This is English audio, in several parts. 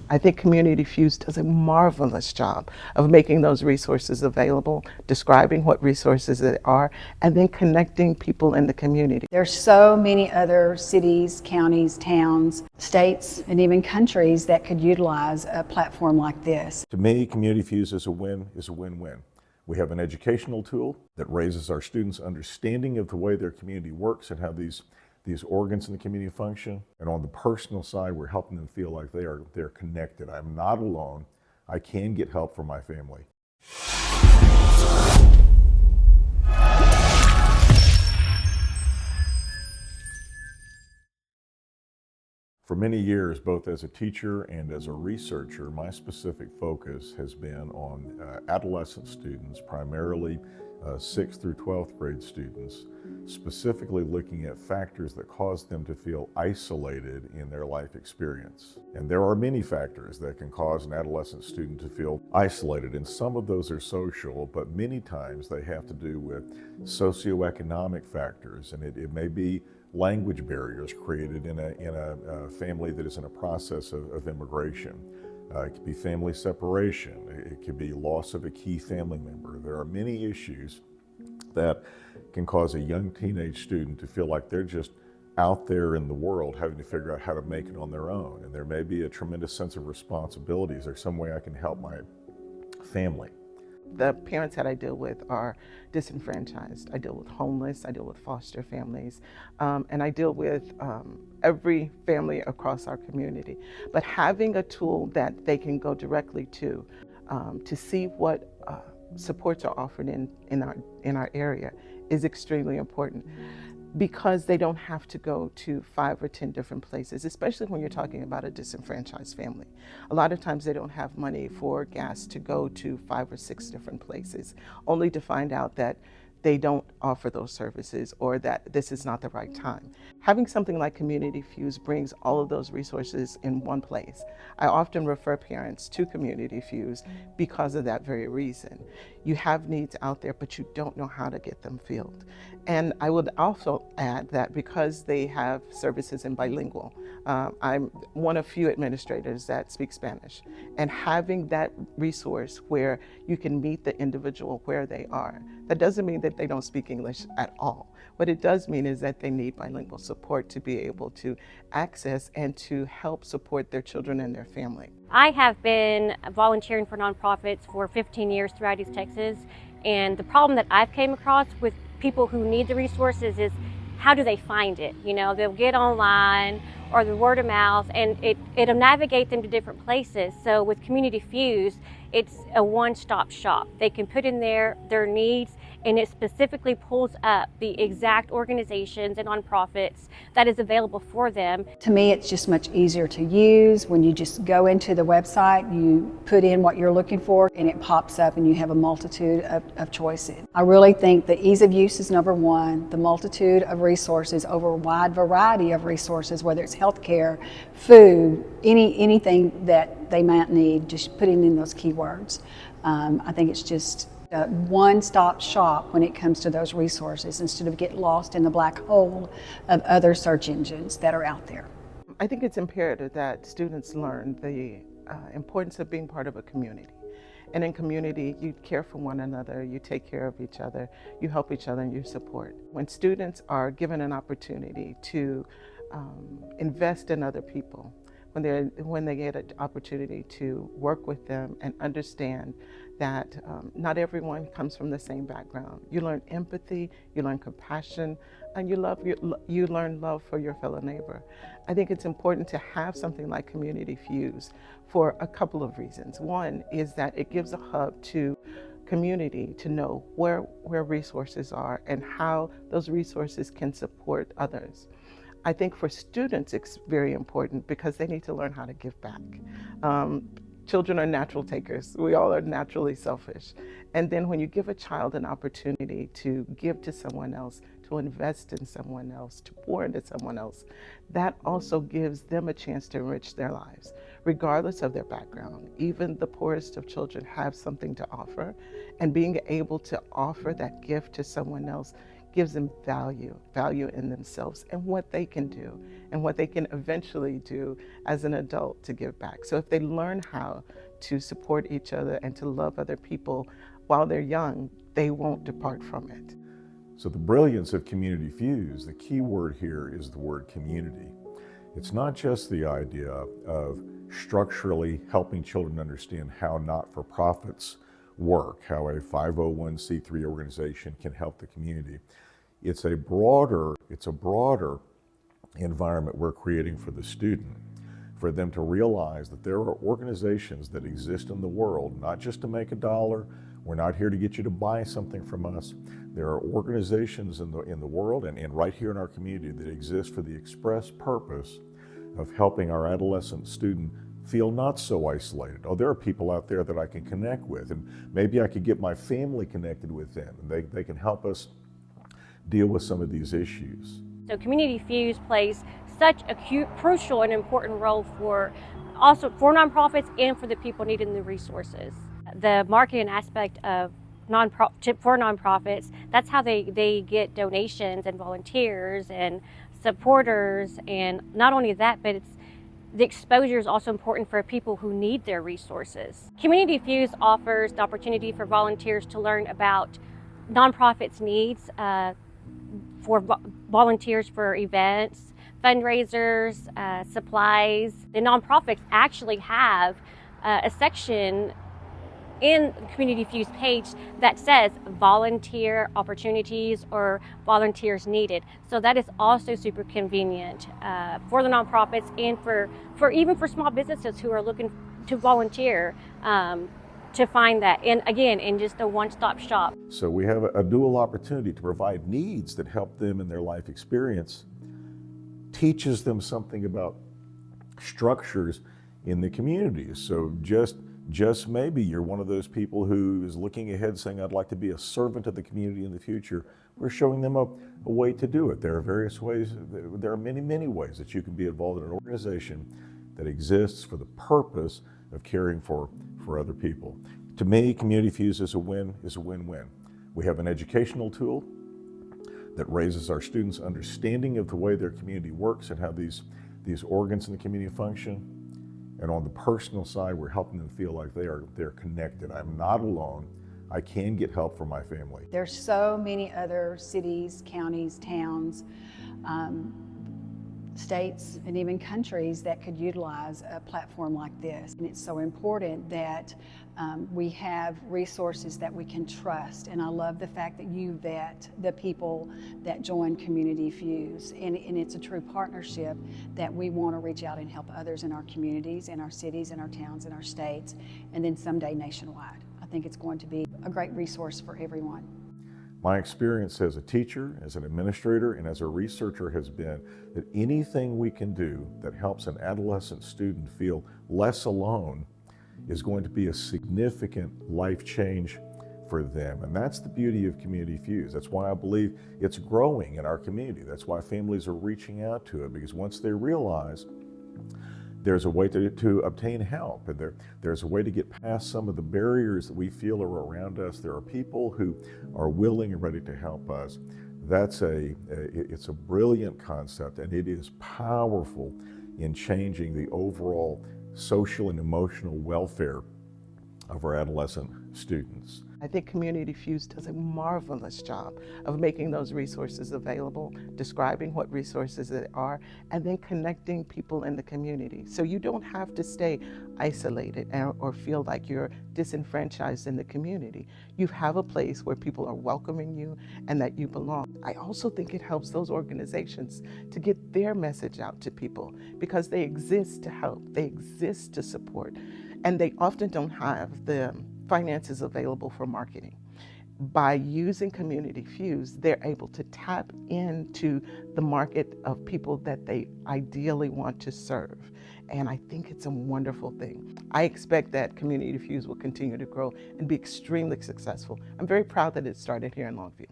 I think Community Fuse does a marvelous job of making those resources available, describing what resources they are, and then connecting people in the community. There's so many other cities, counties, towns, states, and even countries that could utilize a platform like this. To me, Community Fuse is a win-win. We have an educational tool that raises our students' understanding of the way their community works and how these organs in the community function. And on the personal side, we're helping them feel like they're connected. I'm not alone. I can get help from my family. For many years, both as a teacher and as a researcher, my specific focus has been on adolescent students, primarily 6th through 12th grade students, specifically looking at factors that cause them to feel isolated in their life experience. And there are many factors that can cause an adolescent student to feel isolated, and some of those are social, but many times they have to do with socioeconomic factors, and it may be language barriers created in a family that is in a process of immigration. It could be family separation. It could be loss of a key family member. There are many issues that can cause a young teenage student to feel like they're just out there in the world having to figure out how to make it on their own. And there may be a tremendous sense of responsibility. Is there some way I can help my family? The parents that I deal with are disenfranchised. I deal with homeless, I deal with foster families, and I deal with every family across our community. But having a tool that they can go directly to see what supports are offered in our area is extremely important, because they don't have to go to 5 or 10 different places, especially when you're talking about a disenfranchised family. A lot of times they don't have money for gas to go to 5 or 6 different places, only to find out that they don't offer those services or that this is not the right time. Having something like Community Fuse brings all of those resources in one place. I often refer parents to Community Fuse because of that very reason. You have needs out there, but you don't know how to get them filled. And I would also add that because they have services in bilingual, I'm one of few administrators that speak Spanish, and having that resource where you can meet the individual where they are, that doesn't mean that they don't speak English at all. What it does mean is that they need bilingual support to be able to access and to help support their children and their family. I have been volunteering for nonprofits for 15 years throughout East Texas, and the problem that I've came across with people who need the resources is how do they find it? You know, they'll get online or the word of mouth, and it'll navigate them to different places. So with Community Fuse, it's a one-stop shop. They can put in their needs, and it specifically pulls up the exact organizations and nonprofits that is available for them. To me, it's just much easier to use. When you just go into the website, you put in what you're looking for, and it pops up, and you have a multitude of choices. I really think the ease of use is number one, the multitude of resources over a wide variety of resources, whether it's healthcare, food, anything that they might need, just putting in those keywords. I think it's just a one-stop shop when it comes to those resources, instead of getting lost in the black hole of other search engines that are out there. I think it's imperative that students learn the importance of being part of a community. And in community, you care for one another, you take care of each other, you help each other, and you support. When students are given an opportunity to invest in other people, when they get an opportunity to work with them and understand that not everyone comes from the same background. You learn empathy, you learn compassion, and you learn love for your fellow neighbor. I think it's important to have something like Community Fuse for a couple of reasons. One is that it gives a hub to community to know where resources are and how those resources can support others. I think for students it's very important because they need to learn how to give back. Children are natural takers. We all are naturally selfish. And then when you give a child an opportunity to give to someone else, to invest in someone else, to pour into someone else, that also gives them a chance to enrich their lives, regardless of their background. Even the poorest of children have something to offer, and being able to offer that gift to someone else gives them value in themselves and what they can do and what they can eventually do as an adult to give back. So if they learn how to support each other and to love other people while they're young, they won't depart from it. So the brilliance of Community Fuse, the key word here is the word community. It's not just the idea of structurally helping children understand how not-for-profits work, how a 501c3 organization can help the community. It's a broader environment we're creating for the student, for them to realize that there are organizations that exist in the world, not just to make a dollar. We're not here to get you to buy something from us. There are organizations in the world and right here in our community that exist for the express purpose of helping our adolescent student feel not so isolated. Oh, there are people out there that I can connect with, and maybe I could get my family connected with them, and they can help us deal with some of these issues. So Community Fuse plays such a crucial and important role for nonprofits and for the people needing the resources. The marketing aspect of for nonprofits, that's how they get donations and volunteers and supporters, and not only that, but the exposure is also important for people who need their resources. Community Fuse offers the opportunity for volunteers to learn about nonprofits' needs, for volunteers for events, fundraisers, supplies. The nonprofits actually have a section in the Community Fuse page that says volunteer opportunities or volunteers needed. So that is also super convenient for the nonprofits and for even for small businesses who are looking to volunteer to find that. And again, in just a one-stop shop. So we have a dual opportunity to provide needs that help them in their life experience, teaches them something about structures in the community. So just maybe you're one of those people who is looking ahead saying, I'd like to be a servant of the community in the future. We're showing them a way to do it. There are various ways, there are many ways that you can be involved in an organization that exists for the purpose of caring for other people. To me, Community Fuse is a win-win. We have an educational tool that raises our students' understanding of the way their community works and how these organs in the community function. And on the personal side, we're helping them feel like they're connected. I'm not alone. I can get help from my family. There's so many other cities, counties, towns, states, and even countries that could utilize a platform like this. And it's so important that we have resources that we can trust. And I love the fact that you vet the people that join Community Fuse. And it's a true partnership that we want to reach out and help others in our communities, in our cities, in our towns, in our states, and then someday nationwide. I think it's going to be a great resource for everyone. My experience as a teacher, as an administrator, and as a researcher has been that anything we can do that helps an adolescent student feel less alone is going to be a significant life change for them. And that's the beauty of Community Fuse. That's why I believe it's growing in our community. That's why families are reaching out to it, because once they realize there's a way to obtain help, and there's a way to get past some of the barriers that we feel are around us. There are people who are willing and ready to help us. It's a brilliant concept, and it is powerful in changing the overall social and emotional welfare of our adolescent students. I think Community Fuse does a marvelous job of making those resources available, describing what resources they are, and then connecting people in the community. So you don't have to stay isolated or feel like you're disenfranchised in the community. You have a place where people are welcoming you and that you belong. I also think it helps those organizations to get their message out to people because they exist to help, they exist to support, and they often don't have the finances available for marketing. By using Community Fuse, they're able to tap into the market of people that they ideally want to serve. And I think it's a wonderful thing. I expect that Community Fuse will continue to grow and be extremely successful. I'm very proud that it started here in Longview.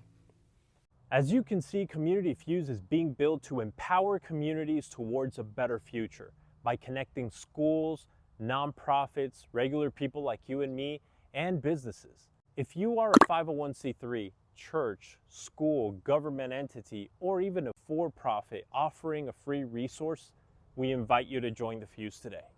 As you can see, Community Fuse is being built to empower communities towards a better future by connecting schools, nonprofits, regular people like you and me, and businesses. If you are a 501c3, church, school, government entity, or even a for-profit offering a free resource, we invite you to join the Fuse today.